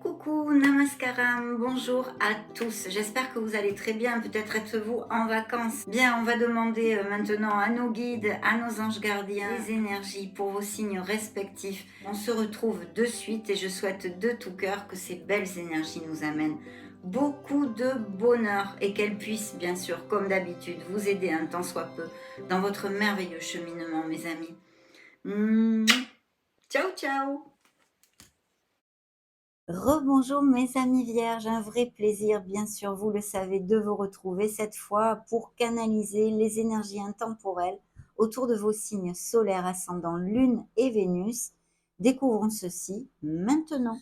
Coucou, namaskaram, bonjour à tous. J'espère que vous allez très bien. Peut-être êtes-vous en vacances. Bien, on va demander maintenant à nos guides, à nos anges gardiens, les énergies pour vos signes respectifs. On se retrouve de suite et je souhaite de tout cœur que ces belles énergies nous amènent beaucoup de bonheur et qu'elles puissent, bien sûr, comme d'habitude, vous aider un tant soit peu dans votre merveilleux cheminement, mes amis. Ciao, ciao. Rebonjour mes amis vierges, un vrai plaisir, bien sûr, vous le savez, de vous retrouver cette fois pour canaliser les énergies intemporelles autour de vos signes solaires, ascendant Lune et Vénus. Découvrons ceci maintenant.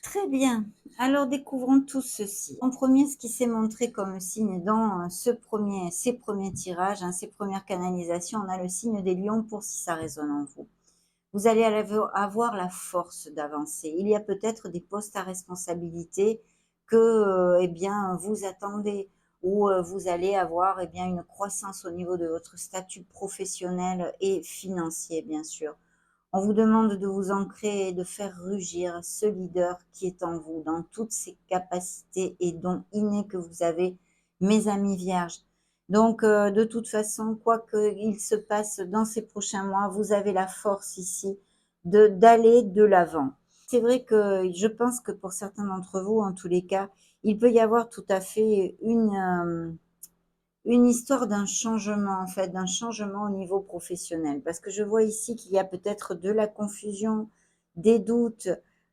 Très bien, alors découvrons tout ceci. En premier, ce qui s'est montré comme signe dans ces premiers tirages, ces premières canalisations, on a le signe des lions pour si ça résonne en vous. Vous allez avoir la force d'avancer. Il y a peut-être des postes à responsabilité que, eh bien, vous attendez ou vous allez avoir, eh bien, une croissance au niveau de votre statut professionnel et financier, bien sûr. On vous demande de vous ancrer et de faire rugir ce leader qui est en vous, dans toutes ses capacités et dons innés que vous avez, mes amis vierges. Donc, de toute façon, quoi qu'il se passe dans ces prochains mois, vous avez la force ici d'aller de l'avant. C'est vrai que je pense que pour certains d'entre vous, en tous les cas, il peut y avoir tout à fait une histoire d'un changement, en fait, d'un changement au niveau professionnel. Parce que je vois ici qu'il y a peut-être de la confusion, des doutes,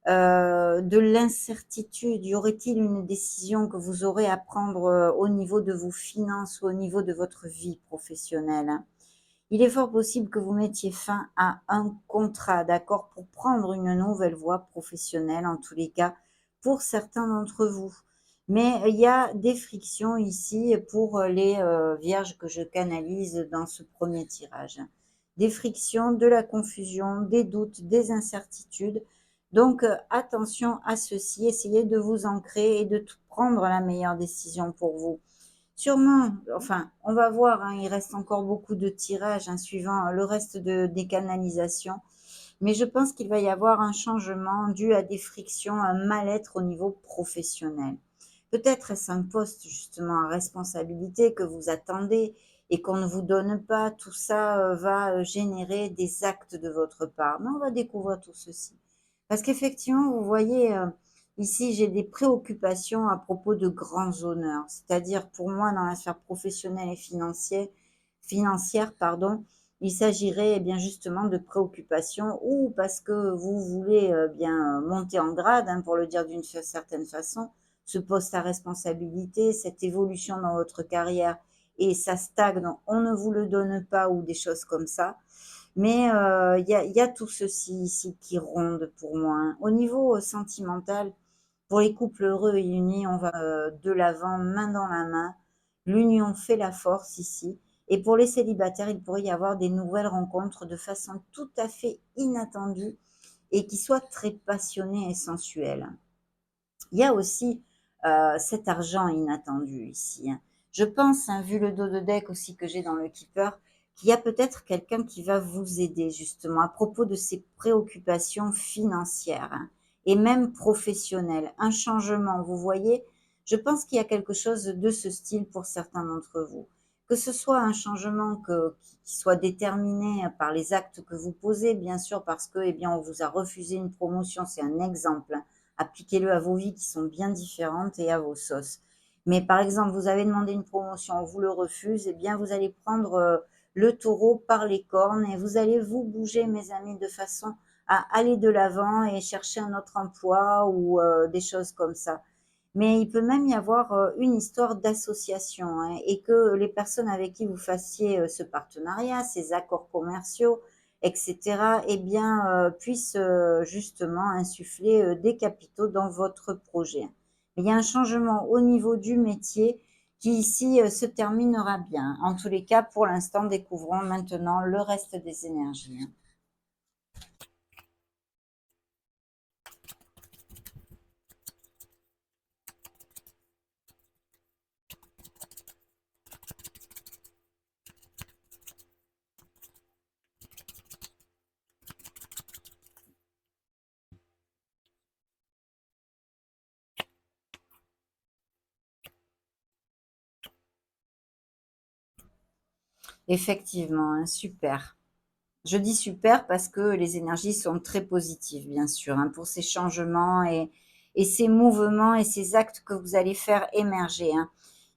de l'incertitude. Y aurait-il une décision que vous aurez à prendre au niveau de vos finances ou au niveau de votre vie professionnelle, hein? Il est fort possible que vous mettiez fin à un contrat, d'accord, pour prendre une nouvelle voie professionnelle, en tous les cas, pour certains d'entre vous. Mais il y a des frictions ici pour les vierges que je canalise dans ce premier tirage. Des frictions, de la confusion, des doutes, des incertitudes. Donc, attention à ceci, essayez de vous ancrer et de prendre la meilleure décision pour vous. Sûrement, enfin, on va voir, hein, il reste encore beaucoup de tirages, suivant le reste des canalisations. Mais je pense qu'il va y avoir un changement dû à des frictions, un mal-être au niveau professionnel. Peut-être est-ce un poste justement à responsabilité que vous attendez et qu'on ne vous donne pas. Tout ça va générer des actes de votre part. Mais on va découvrir tout ceci. Parce qu'effectivement, vous voyez, ici, j'ai des préoccupations à propos de grands honneurs. C'est-à-dire, pour moi, dans la sphère professionnelle et financière, pardon, il s'agirait eh bien justement de préoccupations ou parce que vous voulez bien monter en grade, pour le dire d'une certaine façon, ce poste à responsabilité, cette évolution dans votre carrière et ça stagne, on ne vous le donne pas ou des choses comme ça. Mais il y a tout ceci ici qui ronde pour moi, hein. Au niveau sentimental, pour les couples heureux et unis, on va de l'avant, main dans la main. L'union fait la force ici. Et pour les célibataires, il pourrait y avoir des nouvelles rencontres de façon tout à fait inattendue et qui soient très passionnées et sensuelles. Il y a aussi cet argent inattendu ici, hein. Je pense, vu le dos de deck aussi que j'ai dans le keeper, qu'il y a peut-être quelqu'un qui va vous aider justement à propos de ces préoccupations financières, et même professionnelles. Un changement, vous voyez, je pense qu'il y a quelque chose de ce style pour certains d'entre vous. Que ce soit un changement qui soit déterminé par les actes que vous posez, bien sûr, parce que, eh bien, on vous a refusé une promotion, c'est un exemple, hein. Appliquez-le à vos vies qui sont bien différentes et à vos sauces. Mais par exemple, vous avez demandé une promotion, on vous le refuse, eh bien vous allez prendre le taureau par les cornes et vous allez vous bouger, mes amis, de façon à aller de l'avant et chercher un autre emploi ou des choses comme ça. Mais il peut même y avoir une histoire d'association, hein, et que les personnes avec qui vous fassiez ce partenariat, ces accords commerciaux, etc., eh bien, puissent justement insuffler des capitaux dans votre projet. Il y a un changement au niveau du métier qui ici se terminera bien. En tous les cas, pour l'instant, découvrons maintenant le reste des énergies, hein. Effectivement, hein, super. Je dis super parce que les énergies sont très positives, bien sûr, hein, pour ces changements et ces mouvements et ces actes que vous allez faire émerger, hein.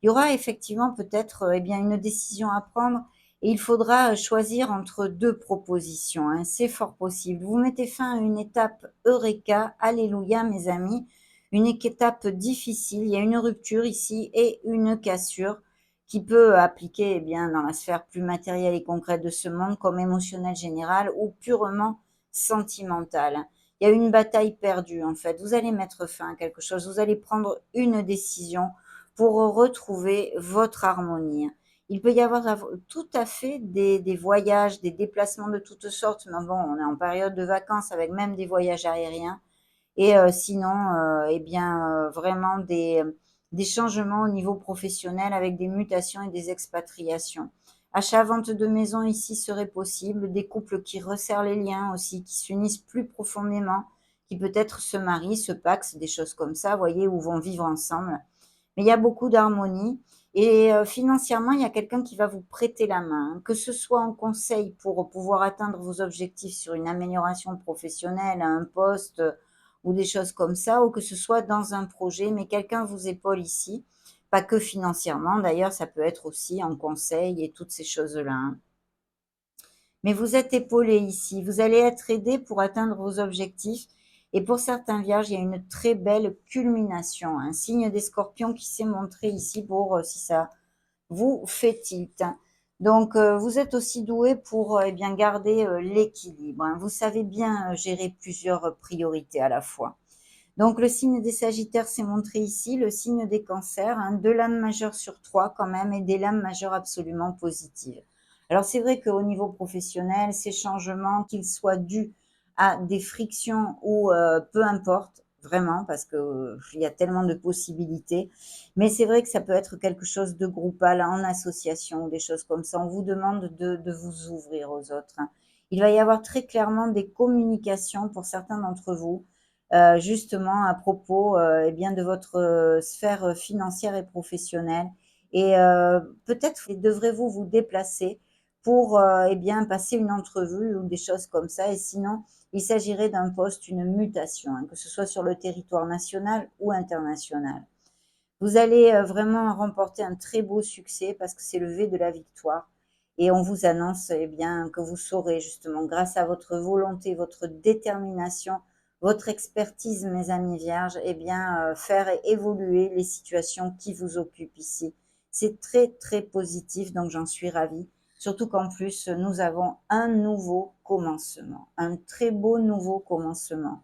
Il y aura effectivement peut-être eh bien une décision à prendre et il faudra choisir entre deux propositions, hein. C'est fort possible. Vous mettez fin à une étape Eureka, Alléluia, mes amis, une étape difficile. Il y a une rupture ici et une cassure qui peut appliquer eh bien, dans la sphère plus matérielle et concrète de ce monde comme émotionnelle générale ou purement sentimentale. Il y a une bataille perdue en fait. Vous allez mettre fin à quelque chose, vous allez prendre une décision pour retrouver votre harmonie. Il peut y avoir tout à fait des voyages, des déplacements de toutes sortes, mais bon, on est en période de vacances avec même des voyages aériens. Et sinon, eh bien, vraiment des changements au niveau professionnel avec des mutations et des expatriations. Achat-vente de maison ici serait possible, des couples qui resserrent les liens aussi, qui s'unissent plus profondément, qui peut-être se marient, se pacsent, des choses comme ça, vous voyez, ou vont vivre ensemble. Mais il y a beaucoup d'harmonie et financièrement, il y a quelqu'un qui va vous prêter la main, hein, que ce soit en conseil pour pouvoir atteindre vos objectifs sur une amélioration professionnelle, un poste, ou des choses comme ça, ou que ce soit dans un projet, mais quelqu'un vous épaule ici, pas que financièrement d'ailleurs, ça peut être aussi en conseil et toutes ces choses-là, hein. Mais vous êtes épaulé ici, vous allez être aidé pour atteindre vos objectifs. Et pour certains vierges, il y a une très belle culmination, un signe des scorpions qui s'est montré ici pour si ça vous fait tilt. Donc, vous êtes aussi doué pour eh bien, garder l'équilibre, hein. Vous savez bien gérer plusieurs priorités à la fois. Donc, le signe des Sagittaires s'est montré ici, le signe des Cancers, hein, 2 lames majeures sur 3 quand même et des lames majeures absolument positives. Alors, c'est vrai qu'au niveau professionnel, ces changements, qu'ils soient dus à des frictions ou peu importe, vraiment, parce que il y a tellement de possibilités. Mais c'est vrai que ça peut être quelque chose de groupal, en association, des choses comme ça. On vous demande de vous ouvrir aux autres, hein. Il va y avoir très clairement des communications pour certains d'entre vous, justement à propos eh bien de votre sphère financière et professionnelle. Et peut-être devrez-vous vous déplacer pour eh bien passer une entrevue ou des choses comme ça. Et sinon, il s'agirait d'un poste, une mutation, hein, que ce soit sur le territoire national ou international. Vous allez vraiment remporter un très beau succès parce que c'est le V de la victoire. Et on vous annonce eh bien, que vous saurez justement, grâce à votre volonté, votre détermination, votre expertise, mes amis vierges, eh bien, faire évoluer les situations qui vous occupent ici. C'est très, très positif, donc j'en suis ravie. Surtout qu'en plus, nous avons un nouveau commencement, un très beau nouveau commencement.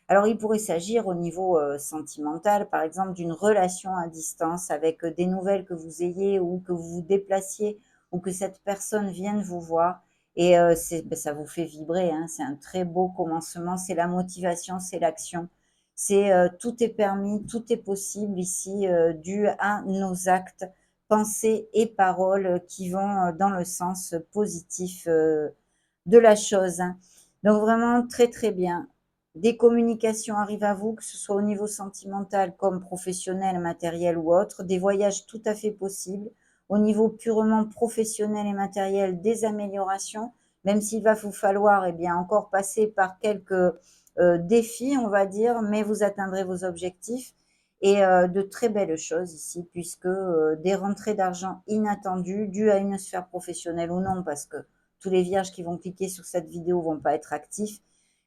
Alors, il pourrait s'agir au niveau sentimental, par exemple, d'une relation à distance avec des nouvelles que vous ayez ou que vous vous déplaciez ou que cette personne vienne vous voir. Et ben, ça vous fait vibrer, hein, c'est un très beau commencement, c'est la motivation, c'est l'action. C'est tout est permis, tout est possible ici, dû à nos actes, pensées et paroles qui vont dans le sens positif de la chose, hein. Donc vraiment très très bien. Des communications arrivent à vous, que ce soit au niveau sentimental comme professionnel, matériel ou autre, des voyages tout à fait possibles. Au niveau purement professionnel et matériel, des améliorations, même s'il va vous falloir eh bien, encore passer par quelques défis, on va dire, mais vous atteindrez vos objectifs. et de très belles choses ici, puisque des rentrées d'argent inattendues dues à une sphère professionnelle ou non, parce que tous les vierges qui vont cliquer sur cette vidéo vont pas être actifs,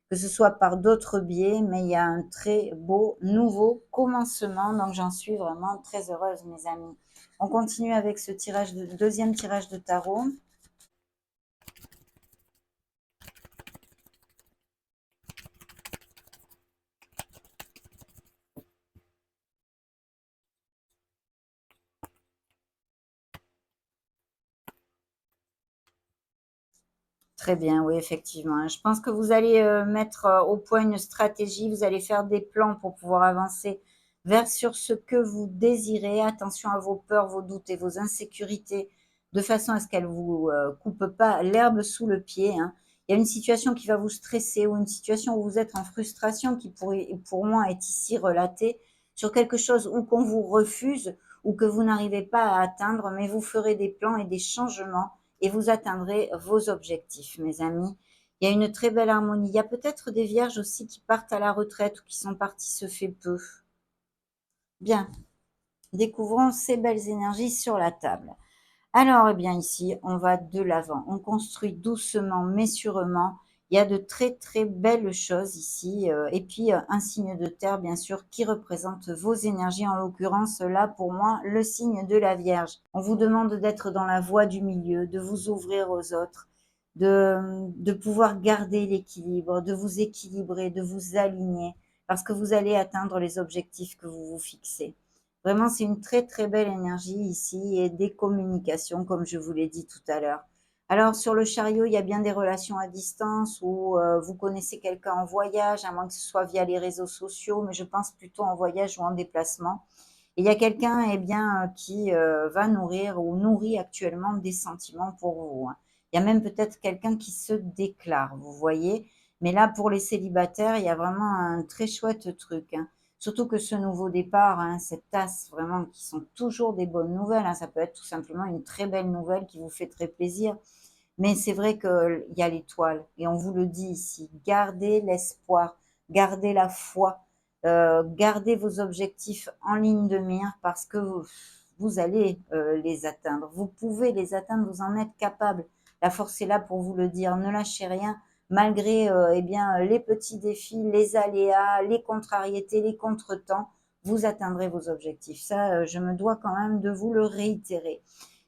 que ce soit par d'autres biais, mais il y a un très beau nouveau commencement, donc j'en suis vraiment très heureuse, mes amis. On continue avec ce tirage deuxième tirage de tarot. Très bien, oui, effectivement. Je pense que vous allez mettre au point une stratégie, vous allez faire des plans pour pouvoir avancer vers sur ce que vous désirez. Attention à vos peurs, vos doutes et vos insécurités, de façon à ce qu'elles ne vous coupent pas l'herbe sous le pied, hein. Il y a une situation qui va vous stresser ou une situation où vous êtes en frustration qui pourrait, pour moi, est ici relatée sur quelque chose ou qu'on vous refuse ou que vous n'arrivez pas à atteindre, mais vous ferez des plans et des changements et vous atteindrez vos objectifs, mes amis. Il y a une très belle harmonie. Il y a peut-être des vierges aussi qui partent à la retraite ou qui sont partis se fait peu. Bien, découvrons ces belles énergies sur la table. Alors, eh bien, ici, on va de l'avant. On construit doucement, mais sûrement. Il y a de très, très belles choses ici. Et puis, un signe de terre, bien sûr, qui représente vos énergies. En l'occurrence, là, pour moi, le signe de la Vierge. On vous demande d'être dans la voie du milieu, de vous ouvrir aux autres, de pouvoir garder l'équilibre, de vous équilibrer, de vous aligner, parce que vous allez atteindre les objectifs que vous vous fixez. Vraiment, c'est une très, très belle énergie ici et des communications, comme je vous l'ai dit tout à l'heure. Alors, sur le chariot, il y a bien des relations à distance où vous connaissez quelqu'un en voyage, à moins que ce soit via les réseaux sociaux, mais je pense plutôt en voyage ou en déplacement. Et il y a quelqu'un eh bien, qui va nourrir ou nourrit actuellement des sentiments pour vous, hein. Il y a même peut-être quelqu'un qui se déclare, vous voyez. Mais là, pour les célibataires, il y a vraiment un très chouette truc, hein. Surtout que ce nouveau départ, hein, cette tasse, vraiment, qui sont toujours des bonnes nouvelles, hein, ça peut être tout simplement une très belle nouvelle qui vous fait très plaisir. Mais c'est vrai qu'il y a l'étoile, et on vous le dit ici, gardez l'espoir, gardez la foi, gardez vos objectifs en ligne de mire parce que vous allez les atteindre. Vous pouvez les atteindre, vous en êtes capable. La force est là pour vous le dire. Ne lâchez rien, malgré eh bien, les petits défis, les aléas, les contrariétés, les contretemps. Vous atteindrez vos objectifs. Ça, je me dois quand même de vous le réitérer.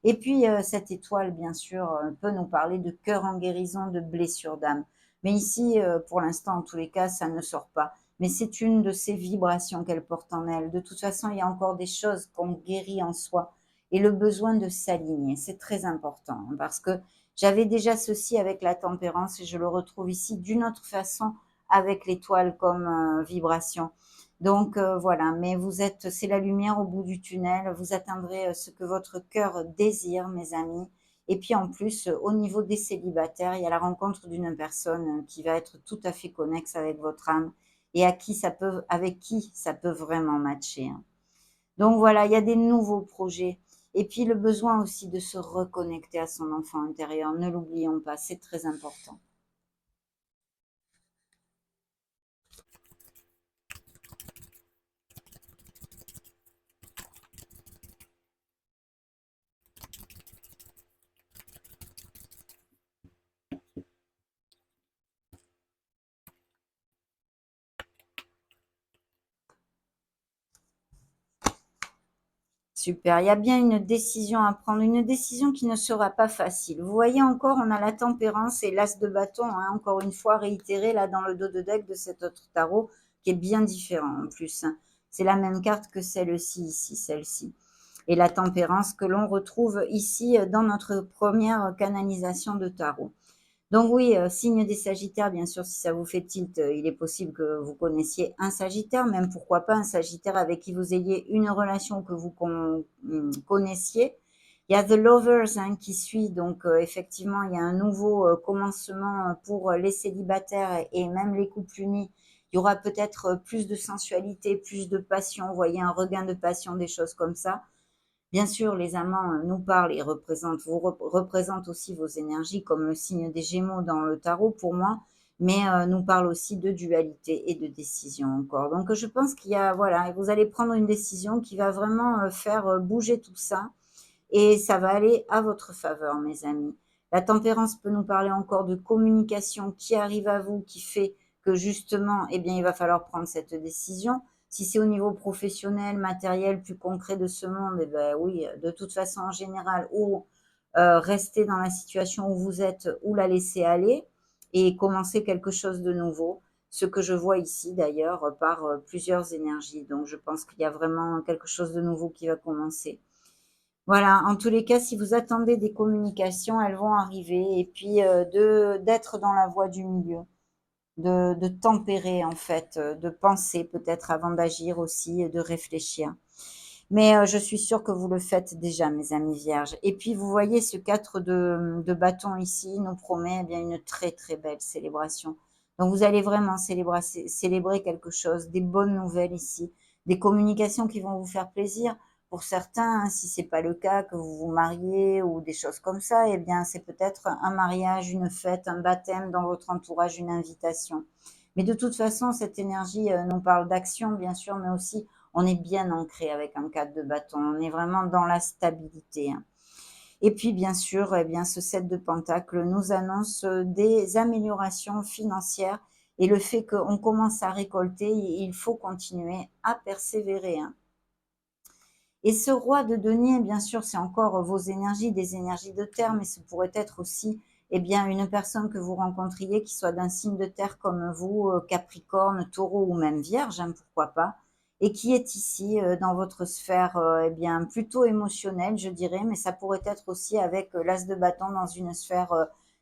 Et puis, cette étoile, bien sûr, peut nous parler de cœur en guérison, de blessure d'âme. Mais ici, pour l'instant, en tous les cas, ça ne sort pas. Mais c'est une de ces vibrations qu'elle porte en elle. De toute façon, il y a encore des choses qu'on guérit en soi. Et le besoin de s'aligner, c'est très important. Hein, parce que j'avais déjà ceci avec la tempérance et je le retrouve ici d'une autre façon avec l'étoile comme vibration. Donc voilà, mais vous êtes, c'est la lumière au bout du tunnel, vous atteindrez ce que votre cœur désire, mes amis. Et puis en plus, au niveau des célibataires, il y a la rencontre d'une personne qui va être tout à fait connexe avec votre âme et à qui ça peut, avec qui ça peut vraiment matcher, hein. Donc voilà, il y a des nouveaux projets. Et puis le besoin aussi de se reconnecter à son enfant intérieur, ne l'oublions pas, c'est très important. Super, il y a bien une décision à prendre, une décision qui ne sera pas facile. Vous voyez encore, on a la tempérance et l'as de bâton, hein, encore une fois réitéré là dans le dos de deck de cet autre tarot, qui est bien différent en plus, hein. C'est la même carte que celle-ci ici, celle-ci. Et la tempérance que l'on retrouve ici dans notre première canalisation de tarot. Donc oui, signe des Sagittaires, bien sûr, si ça vous fait tilt, il est possible que vous connaissiez un Sagittaire, même pourquoi pas un Sagittaire avec qui vous ayez une relation que vous connaissiez. Il y a The Lovers hein, qui suit, donc effectivement, il y a un nouveau commencement pour les célibataires et même les couples unis. Il y aura peut-être plus de sensualité, plus de passion, vous voyez, un regain de passion, des choses comme ça. Bien sûr, les amants nous parlent et représentent aussi vos énergies comme le signe des Gémeaux dans le tarot pour moi. mais nous parle aussi de dualité et de décision encore. Donc je pense qu'il y a, voilà, vous allez prendre une décision qui va vraiment faire bouger tout ça et ça va aller à votre faveur, mes amis. La tempérance peut nous parler encore de communication qui arrive à vous, qui fait que justement, eh bien, il va falloir prendre cette décision. Si c'est au niveau professionnel, matériel, plus concret de ce monde, eh ben oui, de toute façon, en général, ou rester dans la situation où vous êtes, ou la laisser aller et commencer quelque chose de nouveau. Ce que je vois ici, d'ailleurs, par plusieurs énergies. Donc, je pense qu'il y a vraiment quelque chose de nouveau qui va commencer. Voilà, en tous les cas, si vous attendez des communications, elles vont arriver et puis d'être dans la voie du milieu, de tempérer en fait, de penser peut-être avant d'agir aussi et de réfléchir. Mais je suis sûre que vous le faites déjà, mes amis vierges. Et puis vous voyez ce 4 de bâton ici nous promet eh bien une très très belle célébration. Donc vous allez vraiment célébrer quelque chose, des bonnes nouvelles ici, des communications qui vont vous faire plaisir. Pour certains, hein, si c'est pas le cas, que vous vous mariez ou des choses comme ça, eh bien c'est peut-être un mariage, une fête, un baptême dans votre entourage, une invitation. Mais de toute façon, cette énergie nous parle d'action, bien sûr, mais aussi on est bien ancré avec un 4 de bâton. On est vraiment dans la stabilité, hein. Et puis, bien sûr, eh bien, ce 7 de pentacle nous annonce des améliorations financières et le fait qu'on commence à récolter, il faut continuer à persévérer, hein. Et ce roi de denier, bien sûr, c'est encore vos énergies, des énergies de terre, mais ce pourrait être aussi eh bien, une personne que vous rencontriez qui soit d'un signe de terre comme vous, Capricorne, Taureau ou même Vierge, hein, pourquoi pas, et qui est ici dans votre sphère eh bien, plutôt émotionnelle, je dirais, mais ça pourrait être aussi avec l'as de bâton dans une sphère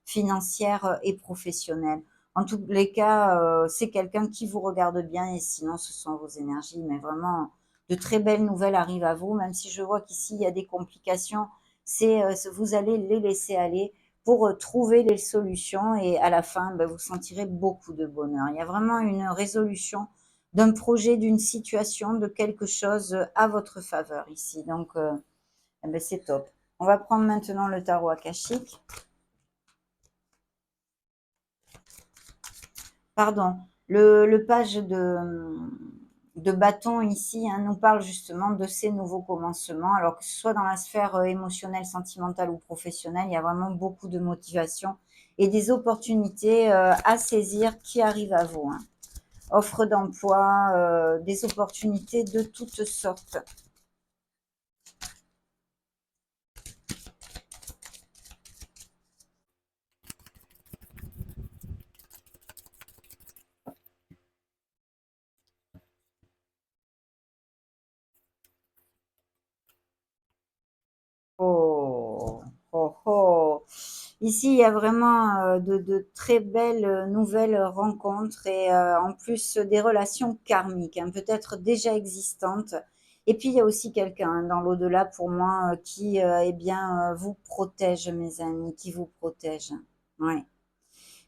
financière et professionnelle. En tous les cas, c'est quelqu'un qui vous regarde bien et sinon ce sont vos énergies, mais vraiment de très belles nouvelles arrivent à vous, même si je vois qu'ici il y a des complications, vous allez les laisser aller pour trouver les solutions et à la fin, ben, vous sentirez beaucoup de bonheur. Il y a vraiment une résolution d'un projet, d'une situation, de quelque chose à votre faveur ici. Donc, eh ben, c'est top. On va prendre maintenant le tarot akashique. Pardon, le page de bâton ici hein, nous parle justement de ces nouveaux commencements. Alors que ce soit dans la sphère émotionnelle, sentimentale ou professionnelle, il y a vraiment beaucoup de motivation et des opportunités à saisir qui arrivent à vous, hein. Offre d'emploi, des opportunités de toutes sortes. Oh, oh, oh. Ici, il y a vraiment de très belles nouvelles rencontres et en plus des relations karmiques, hein, peut-être déjà existantes. Et puis, il y a aussi quelqu'un hein, dans l'au-delà pour moi qui eh bien, vous protège, mes amis, qui vous protège. Ouais.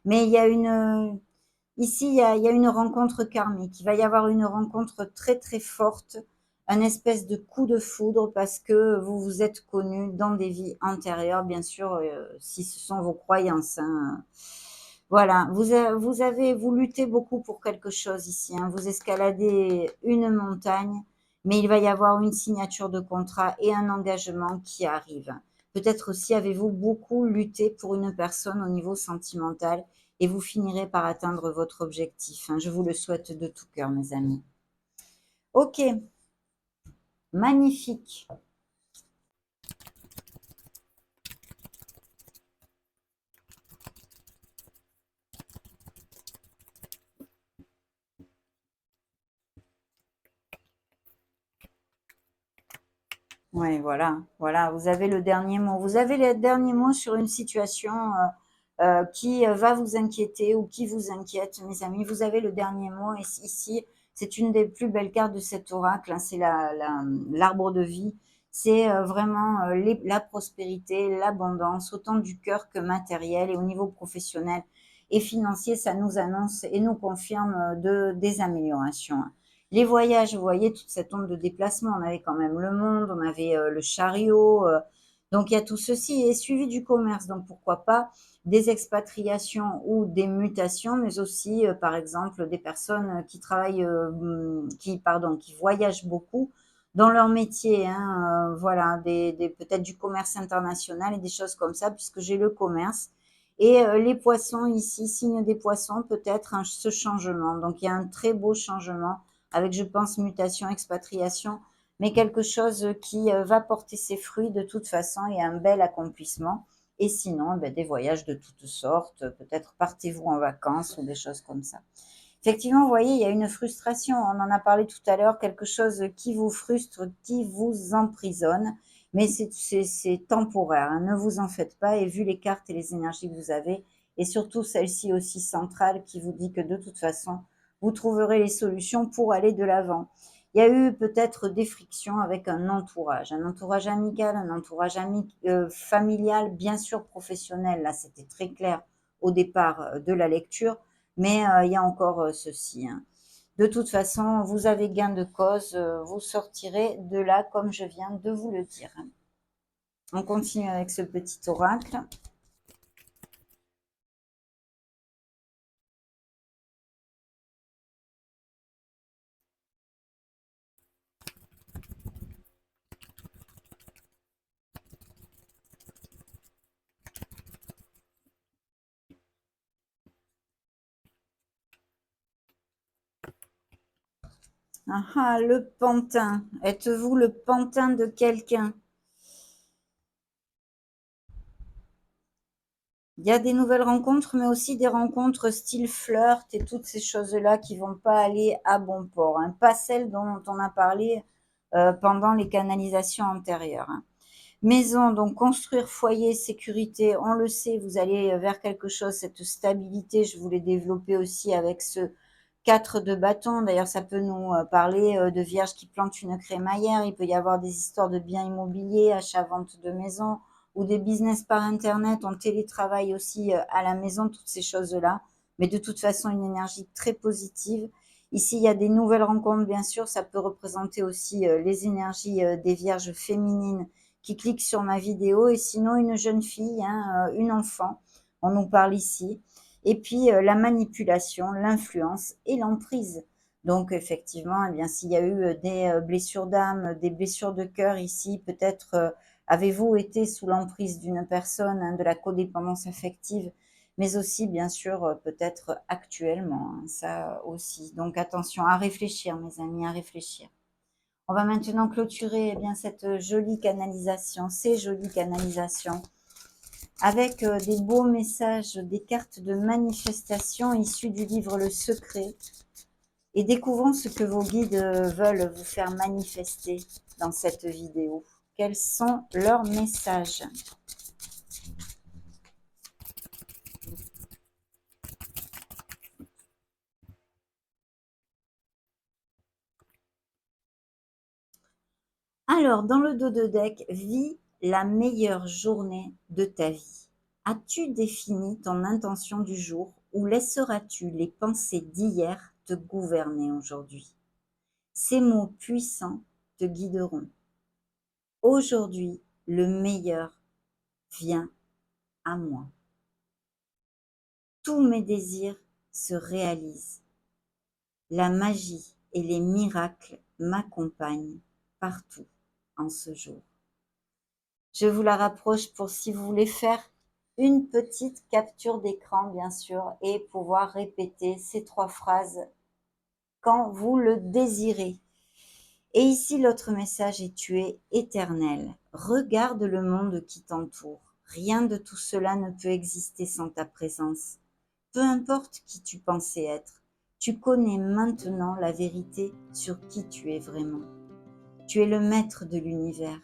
Mais il y a ici, il y a une rencontre karmique. Il va y avoir une rencontre très, très forte, un espèce de coup de foudre parce que vous vous êtes connus dans des vies antérieures, bien sûr, si ce sont vos croyances, hein. Voilà, vous luttez beaucoup pour quelque chose ici, hein. Vous escaladez une montagne, mais il va y avoir une signature de contrat et un engagement qui arrive. Peut-être aussi avez-vous beaucoup lutté pour une personne au niveau sentimental et vous finirez par atteindre votre objectif, hein. Je vous le souhaite de tout cœur, mes amis. Ok, magnifique. Oui, voilà, voilà, vous avez le dernier mot. Vous avez le dernier mot sur une situation qui va vous inquiéter ou qui vous inquiète, mes amis. Vous avez le dernier mot. Et ici, c'est une des plus belles cartes de cet oracle, hein, c'est l'arbre de vie. C'est vraiment la prospérité, l'abondance, autant du cœur que matériel. Et au niveau professionnel et financier, ça nous annonce et nous confirme des améliorations, hein. Les voyages, vous voyez, toute cette onde de déplacement, on avait quand même le monde, on avait le chariot. Donc il y a tout ceci et suivi du commerce, donc pourquoi pas des expatriations ou des mutations, mais aussi, par exemple, des personnes qui travaillent, qui voyagent beaucoup dans leur métier, hein, voilà, des peut-être du commerce international et des choses comme ça, puisque j'ai le commerce et les poissons ici, signe des poissons, peut-être ce changement. Donc il y a un très beau changement avec, je pense, mutation, expatriation, mais quelque chose qui va porter ses fruits de toute façon et un bel accomplissement. Et sinon, ben, des voyages de toutes sortes, peut-être partez-vous en vacances ou des choses comme ça. Effectivement, vous voyez, il y a une frustration, on en a parlé tout à l'heure, quelque chose qui vous frustre, qui vous emprisonne, mais c'est temporaire, hein, ne vous en faites pas, et vu les cartes et les énergies que vous avez, et surtout celle-ci aussi centrale qui vous dit que de toute façon, vous trouverez les solutions pour aller de l'avant. Il y a eu peut-être des frictions avec un entourage amical, un entourage familial, bien sûr professionnel, là c'était très clair au départ de la lecture, mais il y a encore ceci, hein. De toute façon, vous avez gain de cause, vous sortirez de là comme je viens de vous le dire. On continue avec ce petit oracle. Ah ah, le pantin. Êtes-vous le pantin de quelqu'un? Il y a des nouvelles rencontres, mais aussi des rencontres style flirt et toutes ces choses-là qui vont pas aller à bon port, hein. Pas celles dont on a parlé pendant les canalisations antérieures, hein. Maison, donc construire foyer, sécurité, on le sait, vous allez vers quelque chose, cette stabilité, je voulais développer aussi avec ce 4 de bâton. D'ailleurs, ça peut nous parler de vierge qui plante une crémaillère. Il peut y avoir des histoires de biens immobiliers, achat-vente de maison ou des business par Internet. On télétravaille aussi à la maison, toutes ces choses-là. Mais de toute façon, une énergie très positive. Ici, il y a des nouvelles rencontres, bien sûr. Ça peut représenter aussi les énergies des vierges féminines qui cliquent sur ma vidéo. Et sinon, une jeune fille, hein, une enfant. On nous parle ici et puis la manipulation, l'influence et l'emprise. Donc effectivement, eh bien, s'il y a eu des blessures d'âme, des blessures de cœur ici, peut-être avez-vous été sous l'emprise d'une personne, hein, de la codépendance affective, mais aussi bien sûr peut-être actuellement, hein, ça aussi. Donc attention à réfléchir, mes amis, à réfléchir. On va maintenant clôturer eh bien cette jolie canalisation, ces jolies canalisations avec des beaux messages, des cartes de manifestation issues du livre Le Secret et découvrons ce que vos guides veulent vous faire manifester dans cette vidéo. Quels sont leurs messages? Alors, dans le dos de deck, vis la meilleure journée de ta vie. As-tu défini ton intention du jour ou laisseras-tu les pensées d'hier te gouverner aujourd'hui? Ces mots puissants te guideront. Aujourd'hui, le meilleur vient à moi. Tous mes désirs se réalisent. La magie et les miracles m'accompagnent partout en ce jour. Je vous la rapproche pour si vous voulez faire une petite capture d'écran, bien sûr, et pouvoir répéter ces 3 phrases quand vous le désirez. Et ici, l'autre message est: tu es éternel. Regarde le monde qui t'entoure. Rien de tout cela ne peut exister sans ta présence. Peu importe qui tu pensais être, tu connais maintenant la vérité sur qui tu es vraiment. Tu es le maître de l'univers.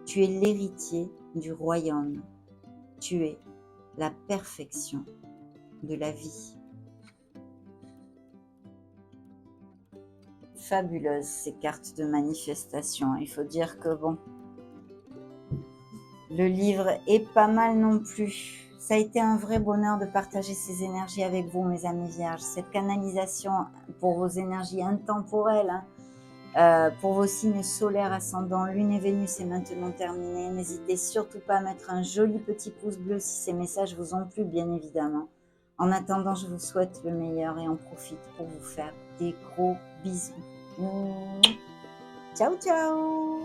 Tu es l'héritier du royaume. Tu es la perfection de la vie. Fabuleuses ces cartes de manifestation. Il faut dire que bon, le livre est pas mal non plus. Ça a été un vrai bonheur de partager ces énergies avec vous, mes amis vierges. Cette canalisation pour vos énergies intemporelles, hein, Pour vos signes solaires, ascendant, Lune et Vénus est maintenant terminé. N'hésitez surtout pas à mettre un joli petit pouce bleu si ces messages vous ont plu, bien évidemment. En attendant, je vous souhaite le meilleur et en profite pour vous faire des gros bisous. Ciao, ciao!